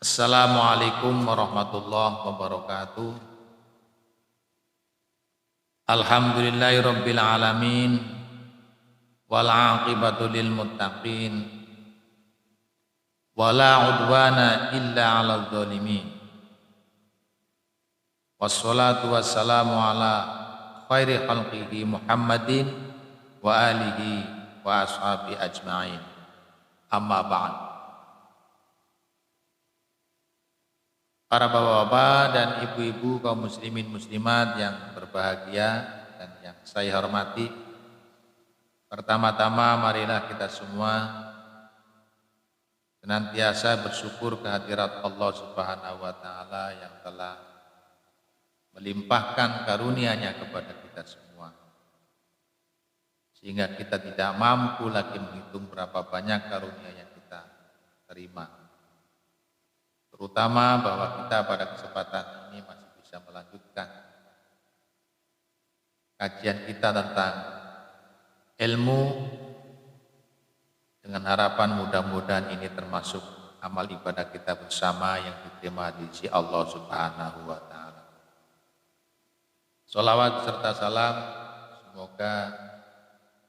Assalamualaikum warahmatullahi wabarakatuh. Alhamdulillahirabbil alamin wal aqibatu lil muttaqin wala udwana illa 'alal zalimin. Wassalatu wassalamu ala khairi khalqihi Muhammadin wa alihi wa ashabi ajma'in. Amma ba'd. Para bapak-bapak dan ibu-ibu kaum muslimin muslimat yang berbahagia dan yang saya hormati, pertama-tama marilah kita semua senantiasa bersyukur kehadirat Allah Subhanahu wa taala yang telah melimpahkan karunia-Nya kepada kita semua, sehingga kita tidak mampu lagi menghitung berapa banyak karunia yang kita terima. Terutama bahwa kita pada kesempatan ini masih bisa melanjutkan kajian kita tentang ilmu, dengan harapan mudah-mudahan ini termasuk amal ibadah kita bersama yang diterima di sisi Allah Subhanahu wa taala. Sholawat serta salam semoga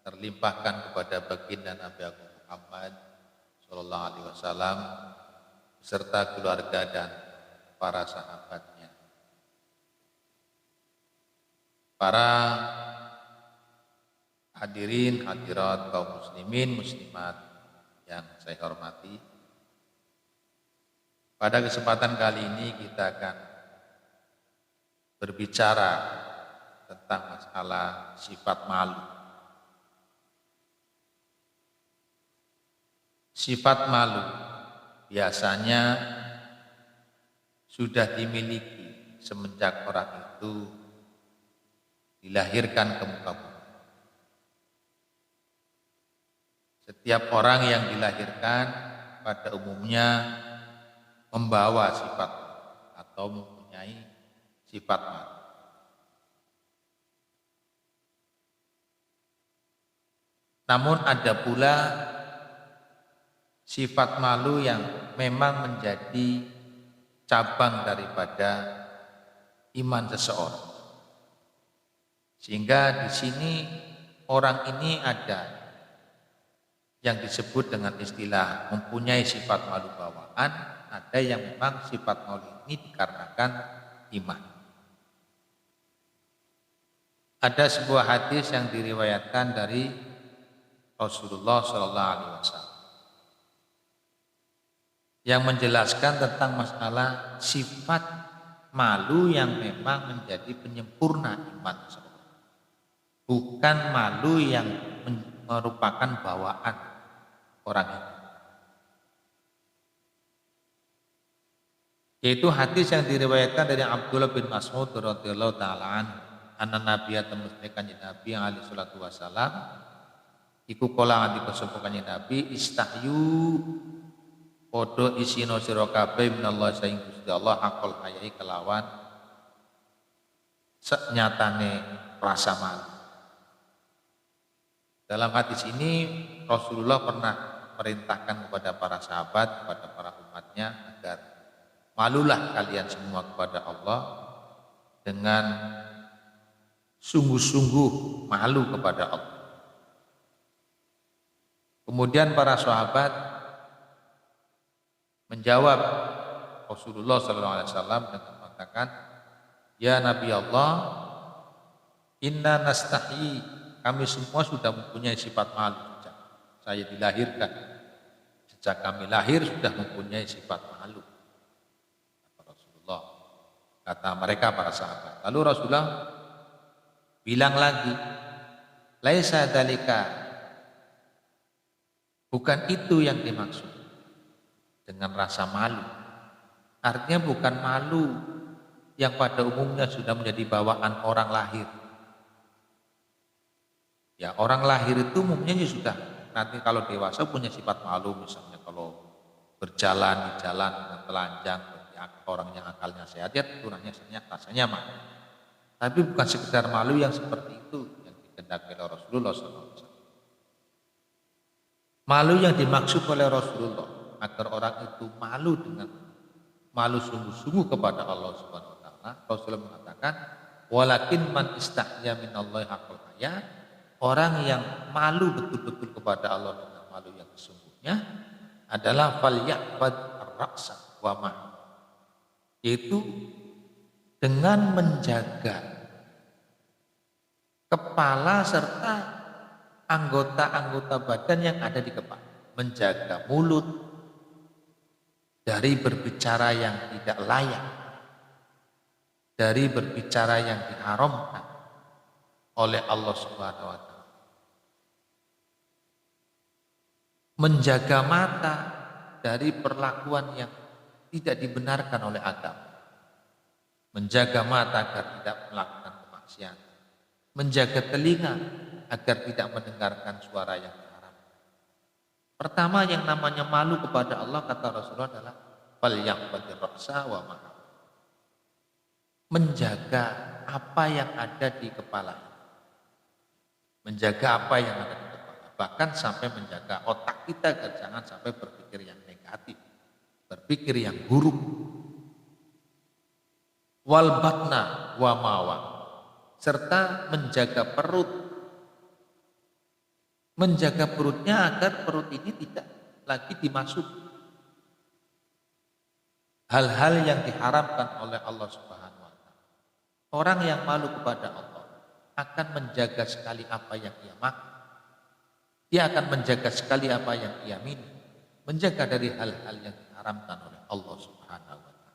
terlimpahkan kepada baginda Nabi Agung Muhammad sallallahu alaihi wasallam serta keluarga dan para sahabatnya. Para hadirin hadirat kaum muslimin muslimat yang saya hormati, pada kesempatan kali ini kita akan berbicara tentang masalah sifat malu. Sifat malu biasanya sudah dimiliki semenjak orang itu dilahirkan ke muka bumi. Setiap orang yang dilahirkan pada umumnya membawa sifat atau mempunyai sifat malu. Namun ada pula sifat malu yang memang menjadi cabang daripada iman seseorang. Sehingga di sini orang ini ada yang disebut dengan istilah mempunyai sifat malu bawaan, ada yang memang sifat malu ini dikarenakan iman. Ada sebuah hadis yang diriwayatkan dari Rasulullah SAW yang menjelaskan tentang masalah sifat malu yang memang menjadi penyempurna iman seseorang, bukan malu yang merupakan bawaan orang itu. Yaitu hadis yang diriwayatkan dari Abdullah bin Mas'ud radhiyallahu taala anna nabiyya temustri kanjeng Nabi alaihi salatu wasalam iku kala ngendika sapa kanjeng Nabi istahyu podo isino sira kabeh minallah saing Gusti Allah hakul hayai kelawan senyatane rasa malu. Dalam hadis ini Rasulullah pernah merintahkan kepada para sahabat, kepada para umatnya agar malulah kalian semua kepada Allah dengan sungguh-sungguh malu kepada Allah. Kemudian para sahabat menjawab Rasulullah SAW dengan mengatakan, ya Nabi Allah, inna nastahi, kami semua sudah mempunyai sifat malu sejak saya dilahirkan. Sejak kami lahir sudah mempunyai sifat malu. Kata Rasulullah, kata mereka para sahabat. Lalu Rasulullah bilang lagi, laisa dzalika, bukan itu yang dimaksud dengan rasa malu. Artinya bukan malu yang pada umumnya sudah menjadi bawaan orang lahir. Ya, orang lahir itu umumnya sudah nanti kalau dewasa punya sifat malu, misalnya kalau berjalan di jalan dengan telanjang, orang yang akalnya sehat ya turunnya rasanya malu. Tapi bukan sekedar malu yang seperti itu yang dikehendaki oleh Rasulullah SAW. Malu yang dimaksud oleh Rasulullah agar orang itu malu dengan malu sungguh-sungguh kepada Allah Subhanahu wa taala, Rasulullah mengatakan, walakin man istahya minallahi haqqal haya, orang yang malu betul-betul kepada Allah dengan malu yang sesungguhnya adalah falyahfad ar-ra'sa wa ma, yaitu dengan menjaga kepala serta anggota-anggota badan yang ada di kepala, menjaga mulut dari berbicara yang tidak layak, dari berbicara yang diharamkan oleh Allah Subhanahu wa taala. Menjaga mata dari perlakuan yang tidak dibenarkan oleh agama. Menjaga mata agar tidak melakukan kemaksiatan. Menjaga telinga agar tidak mendengarkan suara yang haram. Pertama yang namanya malu kepada Allah, kata Rasulullah, adalah falyahfadir ra'sa wa ma, menjaga apa yang ada di kepala, menjaga apa yang ada di kepala, bahkan sampai menjaga otak kita agar jangan sampai berpikir yang negatif, berpikir yang buruk. Wal batna wa mawa, serta menjaga perut, menjaga perutnya agar perut ini tidak lagi dimasuk hal-hal yang diharamkan oleh Allah Subhanahu wa taala. Orang yang malu kepada Allah akan menjaga sekali apa yang ia makan. Dia akan menjaga sekali apa yang ia minum, menjaga dari hal-hal yang diharamkan oleh Allah Subhanahu wa taala.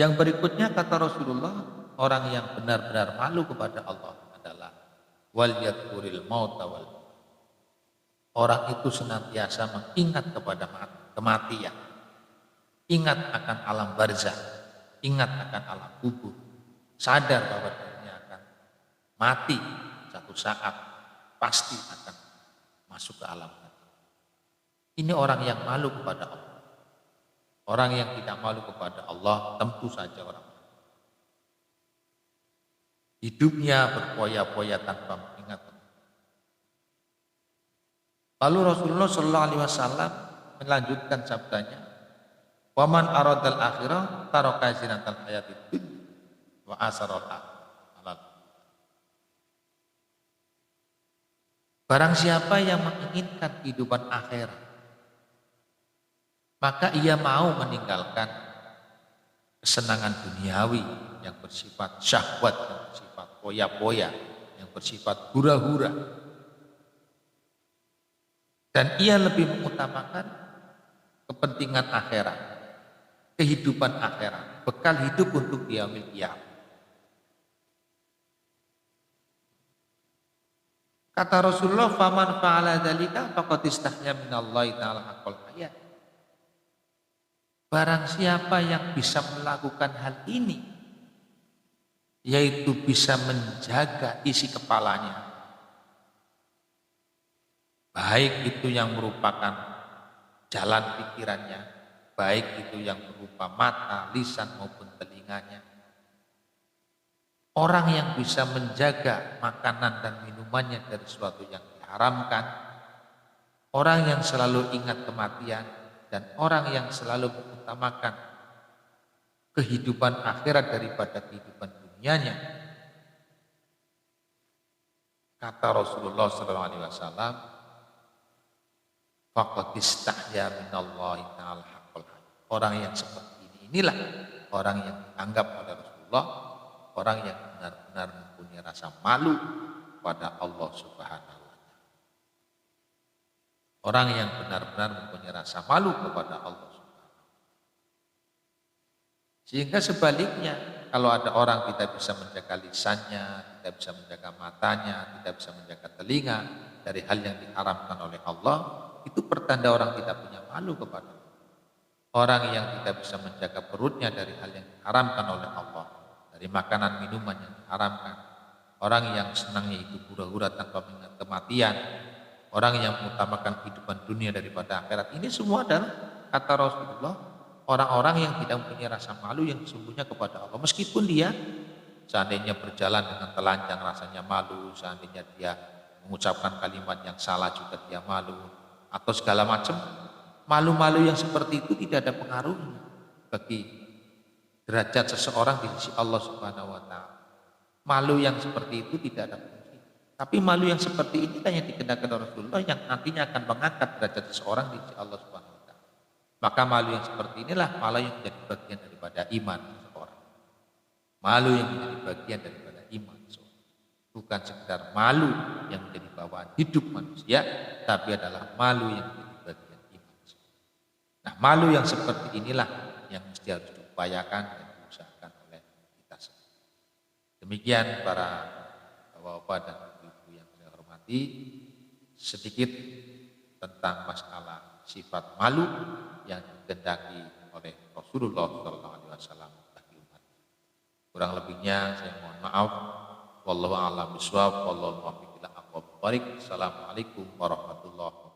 Yang berikutnya, kata Rasulullah, orang yang benar-benar malu kepada Allah adalah wal yadhkuril mauta wal, orang itu senantiasa mengingat kepada kematian, ingat akan alam barzah, ingat akan alam kubur, sadar bahwa dirinya akan mati satu saat, pasti akan masuk ke alam mati. Ini orang yang malu kepada Allah. Orang yang tidak malu kepada Allah tentu saja orang hidupnya berpoya-poya tanpa mengingat. Lalu Rasulullah Shallallahu Alaihi Wasallam melanjutkan sabdanya, waman aradal akhirah taraka zinatal hayatid dunya wa asaral akhirah. Barang siapa yang menginginkan kehidupan akhirat, maka ia mau meninggalkan kesenangan duniawi yang bersifat syahwat, yang bersifat poya-poya, yang bersifat hura-hura. Dan ia lebih mengutamakan kepentingan akhirat, kehidupan akhirat, bekal hidup untuk yaumil qiyamah. Kata Rasulullah, faman fa'ala dzalika faqad istahya minallahi ta'ala haqqal haya. Barang siapa yang bisa melakukan hal ini, yaitu bisa menjaga isi kepalanya, baik itu yang merupakan jalan pikirannya, baik itu yang berupa mata, lisan maupun telinganya. Orang yang bisa menjaga makanan dan minumannya dari sesuatu yang diharamkan, orang yang selalu ingat kematian, dan orang yang selalu mengutamakan kehidupan akhirat daripada kehidupan dunianya. Kata Rasulullah SAW, faqad istahya minallahi ta'ala haqqal haya. Orang yang seperti inilah orang yang dianggap oleh Rasulullah orang yang benar-benar mempunyai rasa malu pada Allah Subhanahu wa taala. Orang yang benar-benar mempunyai rasa malu kepada Allah Subhanahu wa taala. Sehingga sebaliknya, kalau ada orang tidak bisa menjaga lisannya, tidak bisa menjaga matanya, tidak bisa menjaga telinga dari hal yang diharamkan oleh Allah, itu pertanda orang tidak punya malu kepada Allah. Orang yang tidak bisa menjaga perutnya dari hal yang diharamkan oleh Allah, dari makanan minuman yang diharamkan, orang yang senangnya itu hura-hura tanpa mengingat kematian, orang yang mengutamakan kehidupan dunia daripada akhirat, ini semua adalah, kata Rasulullah, orang-orang yang tidak mempunyai rasa malu yang sesungguhnya kepada Allah. Meskipun dia seandainya berjalan dengan telanjang rasanya malu, seandainya dia mengucapkan kalimat yang salah juga dia malu, atau segala macam, Malu-malu yang seperti itu tidak ada pengaruhnya bagi derajat seseorang di sisi Allah Subhanahu wa taala. Malu yang seperti itu tidak ada fungsi. Tapi malu yang seperti inilah yang dikenakan Rasulullah yang nantinya akan mengangkat derajat seseorang di sisi Allah Subhanahu wa taala. Maka malu yang seperti inilah malu yang menjadi bagian daripada iman seseorang. Malu yang menjadi bagian daripada iman seseorang. Bukan sekedar malu yang menjadi bawaan hidup manusia, tapi adalah malu yang menjadi bagian iman seseorang. Nah, malu yang seperti inilah yang mesti harus diupayakan dan diusahakan oleh kita semua. Demikian para bapak-bapak dan ibu-ibu yang saya hormati, sedikit tentang masalah sifat malu yang dikehendaki oleh Rasulullah SAW bagi umat. Kurang lebihnya saya mohon maaf. Wallahu a'lam bishawab. Wallahu muwaffiq ila aqwamit thoriq. Assalamualaikum warahmatullahi wabarakatuh.